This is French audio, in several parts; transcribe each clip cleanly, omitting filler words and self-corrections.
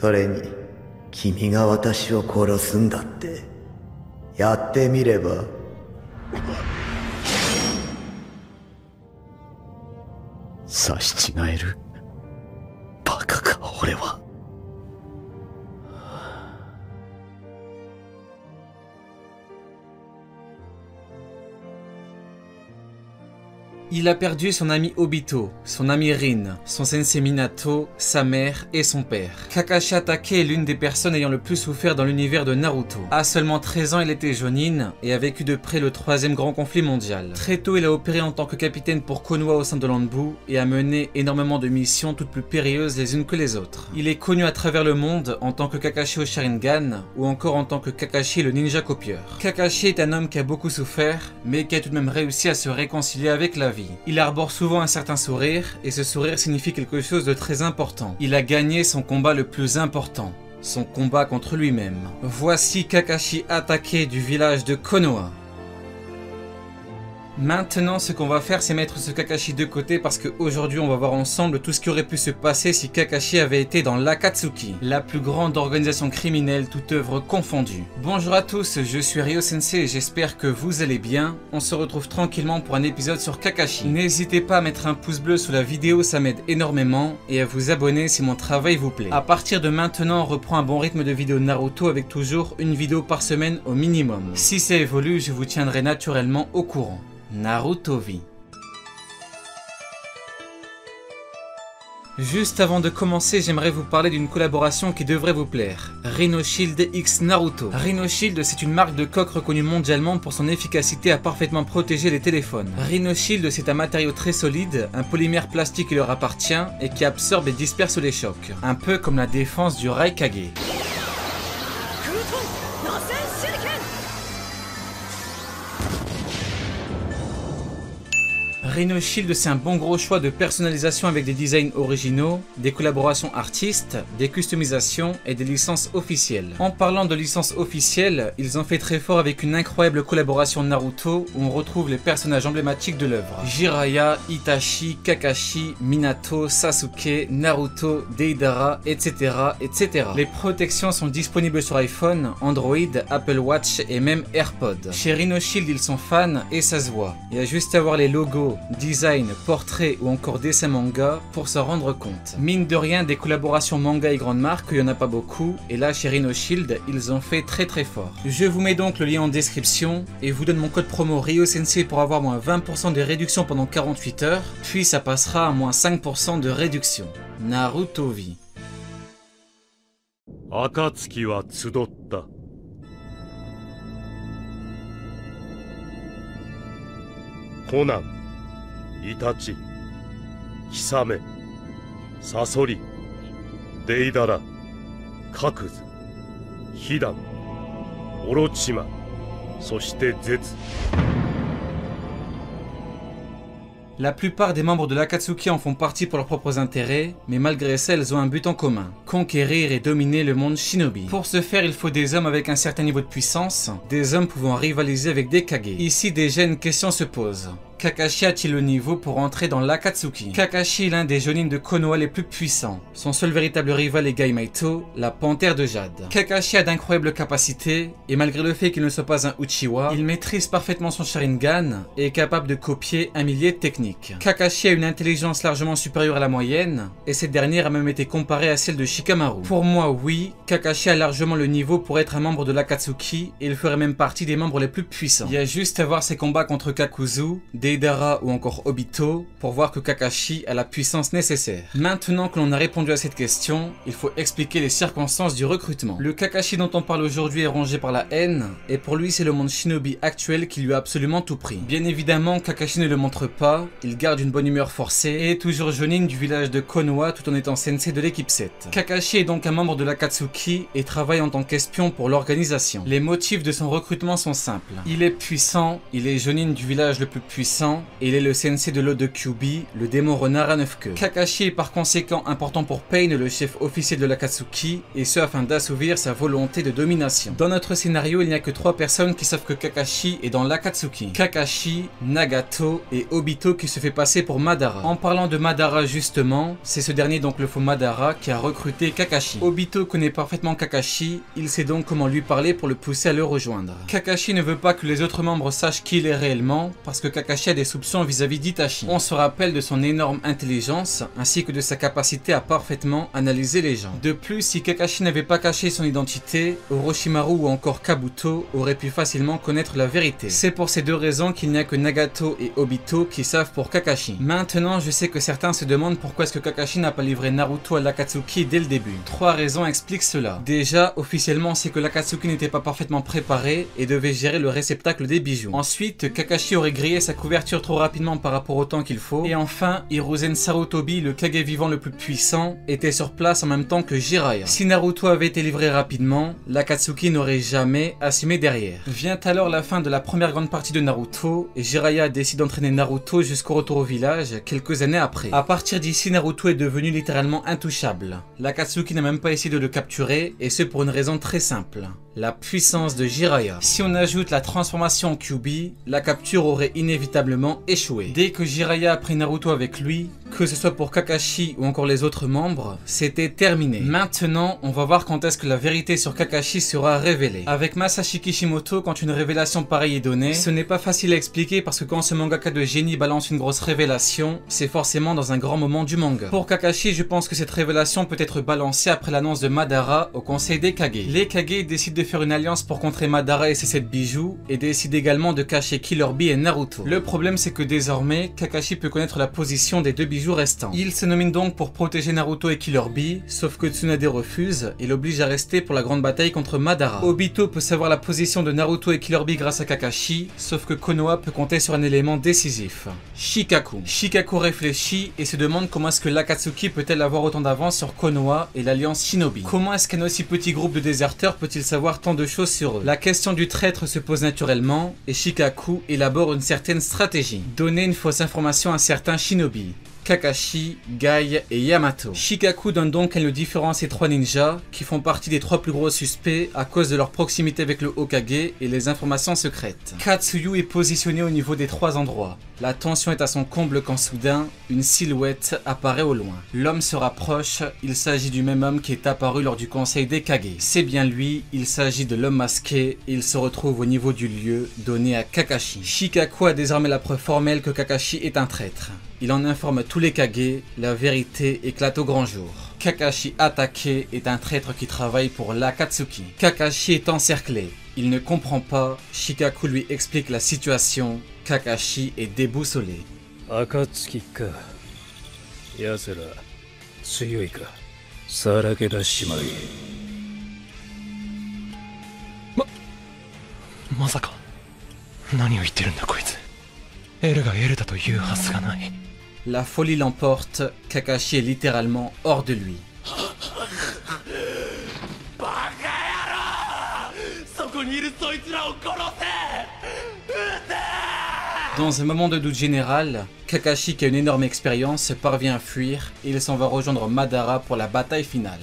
それに君が私を殺すんだってやってみれば。刺し違える。バカか俺は。Il a perdu son ami Obito, son ami Rin, son sensei Minato, sa mère et son père. Kakashi Hatake est l'une des personnes ayant le plus souffert dans l'univers de Naruto. À seulement 13 ans, il était Jonin et a vécu de près le 3e grand conflit mondial. Très tôt, il a opéré en tant que capitaine pour Konoha au sein de l'Anbu et a mené énormément de missions toutes plus périlleuses les unes que les autres. Il est connu à travers le monde en tant que Kakashi au Sharingan ou encore en tant que Kakashi le ninja copieur. Kakashi est un homme qui a beaucoup souffert mais qui a tout de même réussi à se réconcilier avec la vie. Il arbore souvent un certain sourire, et ce sourire signifie quelque chose de très important. Il a gagné son combat le plus important, son combat contre lui-même. Voici Kakashi Hatake du village de Konoha. Maintenant, ce qu'on va faire, c'est mettre ce Kakashi de côté parce qu'aujourd'hui, on va voir ensemble tout ce qui aurait pu se passer si Kakashi avait été dans l'Akatsuki, la plus grande organisation criminelle, toute œuvre confondue. Bonjour à tous, je suis Ryo Sensei et j'espère que vous allez bien. On se retrouve tranquillement pour un épisode sur Kakashi. N'hésitez pas à mettre un pouce bleu sous la vidéo, ça m'aide énormément, et à vous abonner si mon travail vous plaît. À partir de maintenant, on reprend un bon rythme de vidéos Naruto avec toujours une vidéo par semaine au minimum. Si ça évolue, je vous tiendrai naturellement au courant. Naruto V. Juste avant de commencer, j'aimerais vous parler d'une collaboration qui devrait vous plaire. Rhino Shield X Naruto. Rhino Shield, c'est une marque de coque reconnue mondialement pour son efficacité à parfaitement protéger les téléphones. Rhino Shield, c'est un matériau très solide, un polymère plastique qui leur appartient et qui absorbe et disperse les chocs. Un peu comme la défense du Raikage. Rhino Shield, c'est un bon gros choix de personnalisation avec des designs originaux, des collaborations artistes, des customisations et des licences officielles. En parlant de licences officielles, ils ont fait très fort avec une incroyable collaboration Naruto où on retrouve les personnages emblématiques de l'œuvre. Jiraiya, Itachi, Kakashi, Minato, Sasuke, Naruto, Deidara, etc., etc. Les protections sont disponibles sur iPhone, Android, Apple Watch et même AirPods. Chez Rhino Shield, ils sont fans et ça se voit. Il y a juste à voir les logos, design, portrait ou encore dessin manga pour s'en rendre compte. Mine de rien, des collaborations manga et grandes marques, il n'y en a pas beaucoup, et là chez Rhino Shield, ils ont fait très fort. Je vous mets donc le lien en description et vous donne mon code promo Ryo Sensei pour avoir moins 20% de réduction pendant 48 heures, puis ça passera à moins 5% de réduction. Naruto V. Akatsuki wa tsudotta. Conan, Itachi, Kisame, Sasori, Deidara, Kakuzu, Hidan, Orochima, そしてZetsu. La plupart des membres de l'Akatsuki en font partie pour leurs propres intérêts, mais malgré ça, elles ont un but en commun: conquérir et dominer le monde shinobi. Pour ce faire, il faut des hommes avec un certain niveau de puissance, des hommes pouvant rivaliser avec des Kage. Ici, déjà une question se pose. Kakashi a-t-il le niveau pour entrer dans l'Akatsuki? Kakashi est l'un des Jonin de Konoha les plus puissants. Son seul véritable rival est Gai-Maito, la panthère de jade. Kakashi a d'incroyables capacités, et malgré le fait qu'il ne soit pas un Uchiwa, il maîtrise parfaitement son Sharingan et est capable de copier un millier de techniques. Kakashi a une intelligence largement supérieure à la moyenne, et cette dernière a même été comparée à celle de Shikamaru. Pour moi, oui, Kakashi a largement le niveau pour être un membre de l'Akatsuki, et il ferait même partie des membres les plus puissants. Il y a juste à voir ses combats contre Kakuzu, Deidara ou encore Obito pour voir que Kakashi a la puissance nécessaire. Maintenant que l'on a répondu à cette question, il faut expliquer les circonstances du recrutement. Le Kakashi dont on parle aujourd'hui est rongé par la haine, et pour lui c'est le monde shinobi actuel qui lui a absolument tout pris. Bien évidemment, Kakashi ne le montre pas, il garde une bonne humeur forcée et est toujours Jonin du village de Konoha tout en étant sensei de l'équipe 7. Kakashi est donc un membre de l'Akatsuki et travaille en tant qu'espion pour l'organisation. Les motifs de son recrutement sont simples. Il est puissant, il est Jonin du village le plus puissant, puissant et il est le sensei de l'autre de Kyuubi, le démon renard à 9 queues. Kakashi est par conséquent important pour Pain, le chef officiel de l'Akatsuki, et ce afin d'assouvir sa volonté de domination. Dans notre scénario, il n'y a que 3 personnes qui savent que Kakashi est dans l'Akatsuki. Kakashi, Nagato et Obito qui se fait passer pour Madara. En parlant de Madara justement, c'est ce dernier, donc le faux Madara, qui a recruté Kakashi. Obito connaît parfaitement Kakashi, il sait donc comment lui parler pour le pousser à le rejoindre. Kakashi ne veut pas que les autres membres sachent qui il est réellement, parce que Kakashi a des soupçons vis-à-vis d'Itachi. On se rappelle de son énorme intelligence, ainsi que de sa capacité à parfaitement analyser les gens. De plus, si Kakashi n'avait pas caché son identité, Orochimaru ou encore Kabuto auraient pu facilement connaître la vérité. C'est pour ces 2 raisons qu'il n'y a que Nagato et Obito qui savent pour Kakashi. Maintenant, je sais que certains se demandent pourquoi est-ce que Kakashi n'a pas livré Naruto à l'Akatsuki dès le début. 3 raisons expliquent cela. Déjà, officiellement, c'est que l'Akatsuki n'était pas parfaitement préparé et devait gérer le réceptacle des bijoux. Ensuite, Kakashi aurait grillé sa couverture trop rapidement par rapport au temps qu'il faut. Et enfin, Hiruzen Sarutobi, le Kage vivant le plus puissant, était sur place en même temps que Jiraiya. Si Naruto avait été livré rapidement, l'Akatsuki n'aurait jamais assumé derrière. Vient alors la fin de la première grande partie de Naruto et Jiraiya décide d'entraîner Naruto jusqu'au retour au village quelques années après. À partir d'ici, Naruto est devenu littéralement intouchable. L'Akatsuki n'a même pas essayé de le capturer et ce pour une raison très simple. La puissance de Jiraiya. Si on ajoute la transformation en Kyuubi, la capture aurait inévitablement échoué. Dès que Jiraiya a pris Naruto avec lui, que ce soit pour Kakashi ou encore les autres membres, c'était terminé. Maintenant, on va voir quand est-ce que la vérité sur Kakashi sera révélée. Avec Masashi Kishimoto, quand une révélation pareille est donnée, ce n'est pas facile à expliquer parce que quand ce mangaka de génie balance une grosse révélation, c'est forcément dans un grand moment du manga. Pour Kakashi, je pense que cette révélation peut être balancée après l'annonce de Madara au conseil des Kage. Les Kage décident de faire une alliance pour contrer Madara et ses 7 bijoux et décident également de cacher Killer Bee et Naruto. Le problème c'est que désormais, Kakashi peut connaître la position des 2 bijoux restants. Il se nomine donc pour protéger Naruto et Killer Bee, sauf que Tsunade refuse et l'oblige à rester pour la grande bataille contre Madara. Obito peut savoir la position de Naruto et Killer Bee grâce à Kakashi, sauf que Konoha peut compter sur un élément décisif. Shikaku. Shikaku réfléchit et se demande comment est-ce que l'Akatsuki peut-elle avoir autant d'avance sur Konoha et l'alliance Shinobi. Comment est-ce qu'un aussi petit groupe de déserteurs peut-il savoir tant de choses sur eux? La question du traître se pose naturellement et Shikaku élabore une certaine stratégie. Donner une fausse information à certains Shinobi. Kakashi, Gai et Yamato. Shikaku donne donc qu'elle ne différencie ces 3 ninjas qui font partie des 3 plus gros suspects à cause de leur proximité avec le Hokage et les informations secrètes. Katsuyu est positionné au niveau des 3 endroits. La tension est à son comble quand soudain, une silhouette apparaît au loin. L'homme se rapproche, il s'agit du même homme qui est apparu lors du conseil des Kage. C'est bien lui, il s'agit de l'homme masqué et il se retrouve au niveau du lieu donné à Kakashi. Shikaku a désormais la preuve formelle que Kakashi est un traître. Il en informe tous les Kage, la vérité éclate au grand jour. Kakashi attaqué est un traître qui travaille pour l'Akatsuki. Kakashi est encerclé. Il ne comprend pas, Shikaku lui explique la situation. Kakashi est déboussolé. Akatsuki ka. Yasera, tsuyoi ka. Sarakeda shimai. まさか何を言ってるんだこいつ。エルがエルだというはずがない。 La folie l'emporte, Kakashi est littéralement hors de lui. Dans un moment de doute général, Kakashi, qui a une énorme expérience, parvient à fuir et il s'en va rejoindre Madara pour la bataille finale.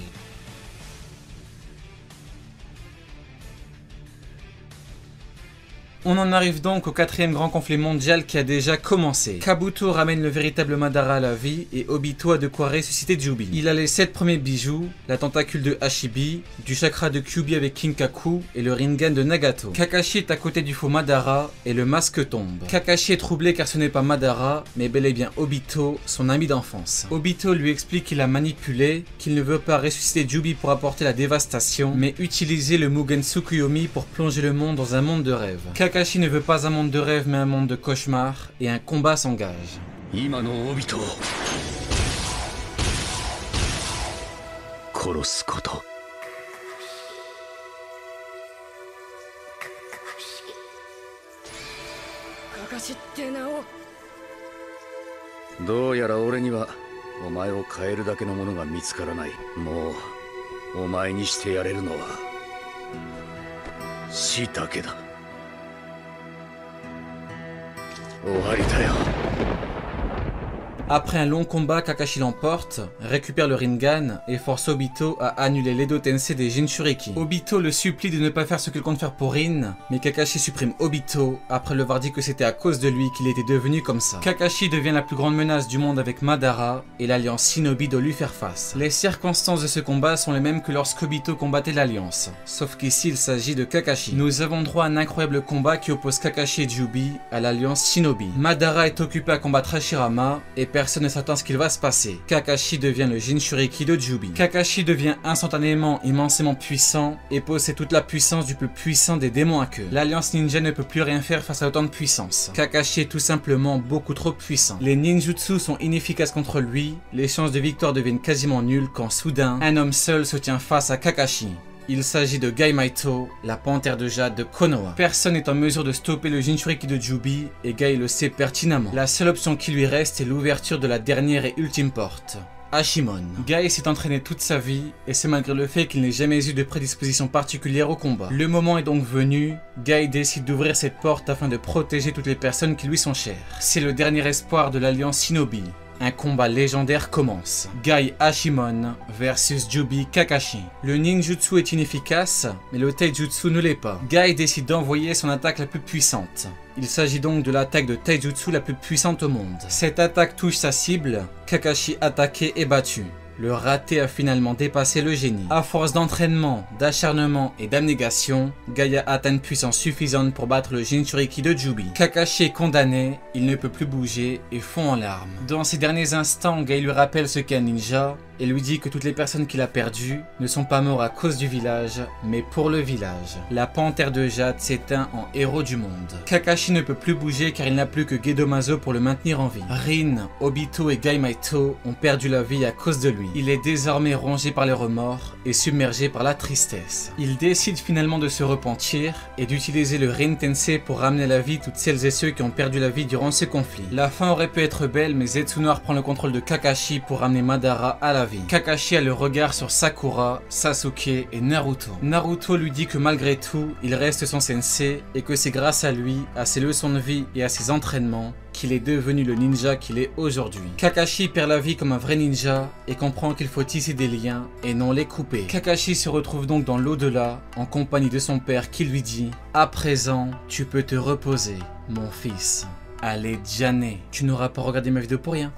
On en arrive donc au 4e grand conflit mondial qui a déjà commencé. Kabuto ramène le véritable Madara à la vie et Obito a de quoi ressusciter Jubi. Il a les 7 premiers bijoux, la tentacule de Hashibi, du chakra de Kyuubi avec Kinkaku et le Rinnegan de Nagato. Kakashi est à côté du faux Madara et le masque tombe. Kakashi est troublé car ce n'est pas Madara, mais bel et bien Obito, son ami d'enfance. Obito lui explique qu'il a manipulé, qu'il ne veut pas ressusciter Jubi pour apporter la dévastation, mais utiliser le Mugen Tsukuyomi pour plonger le monde dans un monde de rêve. Kakashi ne veut pas un monde de rêve mais un monde de cauchemar et un combat s'engage. 終わりだよ。 Après un long combat, Kakashi l'emporte, récupère le Rinnegan et force Obito à annuler l'Edo Tensei des Jinchuriki. Obito le supplie de ne pas faire ce qu'il compte faire pour Rin, mais Kakashi supprime Obito après le avoir dit que c'était à cause de lui qu'il était devenu comme ça. Kakashi devient la plus grande menace du monde avec Madara et l'Alliance Shinobi doit lui faire face. Les circonstances de ce combat sont les mêmes que lorsqu'Obito combattait l'Alliance, sauf qu'ici il s'agit de Kakashi. Nous avons droit à un incroyable combat qui oppose Kakashi et Jubi à l'Alliance Shinobi. Madara est occupé à combattre Hashirama et personne ne s'attend à ce qu'il va se passer. Kakashi devient le Jinchuriki de Jubi. Kakashi devient instantanément immensément puissant et possède toute la puissance du plus puissant des démons à queue. L'Alliance Ninja ne peut plus rien faire face à autant de puissance. Kakashi est tout simplement beaucoup trop puissant. Les ninjutsu sont inefficaces contre lui, les chances de victoire deviennent quasiment nulles quand soudain, un homme seul se tient face à Kakashi. Il s'agit de Gai-Maito, la panthère de jade de Konoha. Personne n'est en mesure de stopper le Jinchuriki de Jubi et Gai le sait pertinemment. La seule option qui lui reste est l'ouverture de la dernière et ultime porte. Hashimon. Gai s'est entraîné toute sa vie et c'est malgré le fait qu'il n'ait jamais eu de prédisposition particulière au combat. Le moment est donc venu, Gai décide d'ouvrir cette porte afin de protéger toutes les personnes qui lui sont chères. C'est le dernier espoir de l'Alliance Shinobi. Un combat légendaire commence. Gai Hashimon versus Jubi Kakashi. Le ninjutsu est inefficace, mais le taijutsu ne l'est pas. Gai décide d'envoyer son attaque la plus puissante. Il s'agit donc de l'attaque de taijutsu la plus puissante au monde. Cette attaque touche sa cible, Kakashi attaqué et battu. Le raté a finalement dépassé le génie. À force d'entraînement, d'acharnement et d'abnégation, Gai a atteint une puissance suffisante pour battre le Jinchuriki de Jubi. Kakashi est condamné, il ne peut plus bouger et fond en larmes. Dans ces derniers instants, Gai lui rappelle ce qu'est un ninja et lui dit que toutes les personnes qu'il a perdues ne sont pas mortes à cause du village, mais pour le village. La panthère de jade s'éteint en héros du monde. Kakashi ne peut plus bouger car il n'a plus que Gedomazo pour le maintenir en vie. Rin, Obito et Gai-Maito ont perdu la vie à cause de lui. Il est désormais rongé par les remords et submergé par la tristesse. Il décide finalement de se repentir et d'utiliser le Rin Tensei pour ramener à la vie toutes celles et ceux qui ont perdu la vie durant ce conflit. La fin aurait pu être belle, mais Zetsunor prend le contrôle de Kakashi pour ramener Madara à la vie. Kakashi a le regard sur Sakura, Sasuke et Naruto. Naruto lui dit que malgré tout, il reste son sensei et que c'est grâce à lui, à ses leçons de vie et à ses entraînements qu'il est devenu le ninja qu'il est aujourd'hui. Kakashi perd la vie comme un vrai ninja et comprend qu'il faut tisser des liens et non les couper. Kakashi se retrouve donc dans l'au-delà en compagnie de son père qui lui dit « À présent, tu peux te reposer, mon fils. Allez, Jané, tu n'auras pas regardé ma vidéo pour rien. »